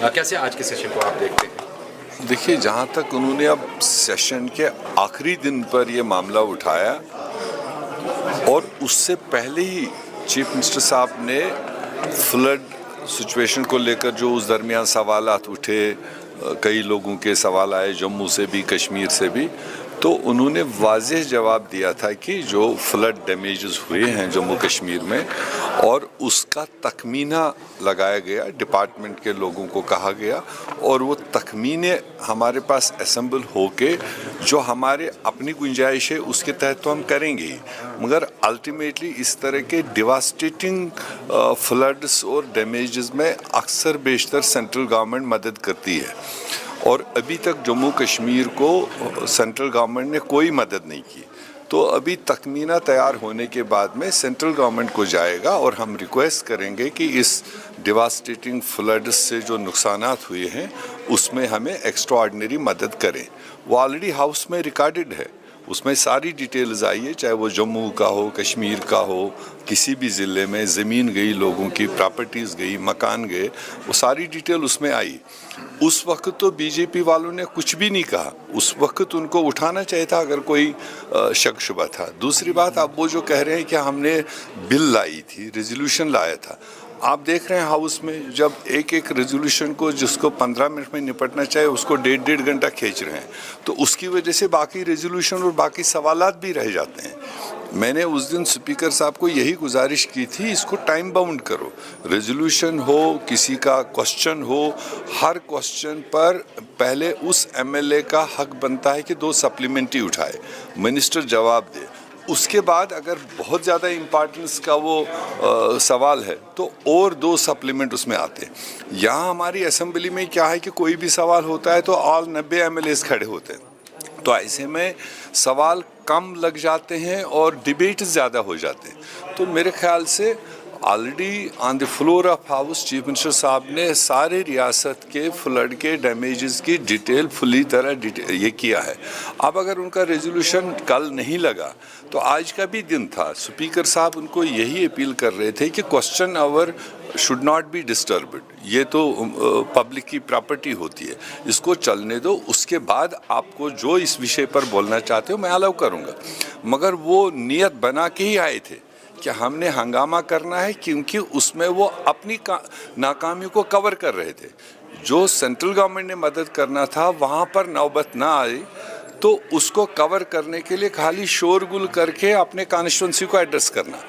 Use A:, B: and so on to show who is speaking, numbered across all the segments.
A: कैसे आज के सेशन को आप देखते हैं?
B: देखिए, जहाँ तक उन्होंने अब सेशन के आखिरी दिन पर ये मामला उठाया और उससे पहले ही चीफ मिनिस्टर साहब ने फ्लड सिचुएशन को लेकर जो उस दरमियान सवालात उठे, कई लोगों के सवाल आए जम्मू से भी कश्मीर से भी, तो उन्होंने वाज़ेह जवाब दिया था कि जो फ्लड डैमेजेस हुए हैं जम्मू कश्मीर में और उसका तखमीना लगाया गया, डिपार्टमेंट के लोगों को कहा गया और वो तखमीने हमारे पास असेंबल होके जो हमारे अपनी गुंजाइश है उसके तहत तो हम करेंगे ही, मगर अल्टीमेटली इस तरह के डिवास्टेटिंग फ्लड्स और डैमेजेस में अक्सर बेशतर सेंट्रल गवर्नमेंट मदद करती है और अभी तक जम्मू कश्मीर को सेंट्रल गवर्नमेंट ने कोई मदद नहीं की। तो अभी तखमीना तैयार होने के बाद में सेंट्रल गवर्नमेंट को जाएगा और हम रिक्वेस्ट करेंगे कि इस डिवास्टेटिंग फ्लड्स से जो नुकसानात हुए हैं उसमें हमें एक्स्ट्रा ऑर्डिनरी मदद करें। वो ऑलरेडी हाउस में रिकॉर्डेड है, उसमें सारी डिटेल्स आई है, चाहे वो जम्मू का हो, कश्मीर का हो, किसी भी ज़िले में ज़मीन गई, लोगों की प्रॉपर्टीज़ गई, मकान गए, वो सारी डिटेल उसमें आई। उस वक्त तो बीजेपी वालों ने कुछ भी नहीं कहा, उस वक्त उनको उठाना चाहिए था अगर कोई शक शुबा था। दूसरी बात, आप वो जो कह रहे हैं कि हमने बिल लाई थी, रेजोल्यूशन लाया था, आप देख रहे हैं हाउस में जब एक एक रेजोल्यूशन को जिसको 15 मिनट में निपटना चाहिए उसको 1.5 घंटा खींच रहे हैं, तो उसकी वजह से बाकी रेजोल्यूशन और बाकी सवालात भी रह जाते हैं। मैंने उस दिन स्पीकर साहब को यही गुजारिश की थी, इसको टाइम बाउंड करो, रेजोल्यूशन हो, किसी का क्वेश्चन हो, हर क्वेश्चन पर पहले उस एमएलए का हक बनता है कि 2 सप्लीमेंट्री उठाए, मिनिस्टर जवाब दे, उसके बाद अगर बहुत ज़्यादा इम्पोर्टेंस का वो सवाल है तो और 2 सप्लीमेंट उसमें आते हैं। यहाँ हमारी असेंबली में क्या है कि कोई भी सवाल होता है तो ऑल 90 एमएलएस खड़े होते हैं, तो ऐसे में सवाल कम लग जाते हैं और डिबेट ज़्यादा हो जाते हैं। तो मेरे ख्याल से already on the floor of house chief minister साहब ने सारे रियासत के फ्लड के डैमेजेस की डिटेल फुली तरह ये किया है। अब अगर उनका रेजोल्यूशन कल नहीं लगा तो आज का भी दिन था, स्पीकर साहब उनको यही अपील कर रहे थे कि question hour should not be disturbed, ये तो पब्लिक की प्रॉपर्टी होती है, इसको चलने दो, उसके बाद आपको जो इस विषय पर बोलना चाहते हो मैं अलाउ करूँगा। मगर वो नियत बना के ही आए थे कि हमने हंगामा करना है, क्योंकि उसमें वो अपनी नाकामी को कवर कर रहे थे। जो सेंट्रल गवर्नमेंट ने मदद करना था वहाँ पर नौबत ना आई तो उसको कवर करने के लिए खाली शोरगुल करके अपने कॉन्स्टिट्यूंसी को एड्रेस करना,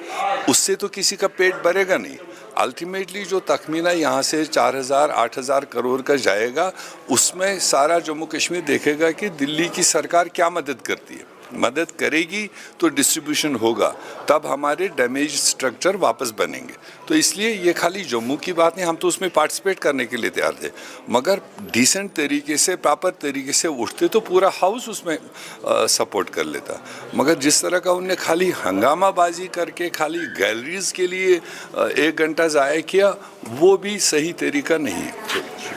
B: उससे तो किसी का पेट भरेगा नहीं। अल्टीमेटली जो तखमीना यहाँ से 4,000-8,000 करोड़ का जाएगा उसमें सारा जम्मू कश्मीर देखेगा कि दिल्ली की सरकार क्या मदद करती है, मदद करेगी तो डिस्ट्रीब्यूशन होगा, तब हमारे डैमेज स्ट्रक्चर वापस बनेंगे। तो इसलिए ये खाली जम्मू की बात नहीं, हम तो उसमें पार्टिसिपेट करने के लिए तैयार थे, मगर डिसेंट तरीके से, प्रॉपर तरीके से उठते तो पूरा हाउस उसमें सपोर्ट कर लेता। मगर जिस तरह का उनने खाली हंगामाबाजी करके खाली गैलरीज के लिए 1 घंटा ज़ाया किया, वो भी सही तरीका नहीं है।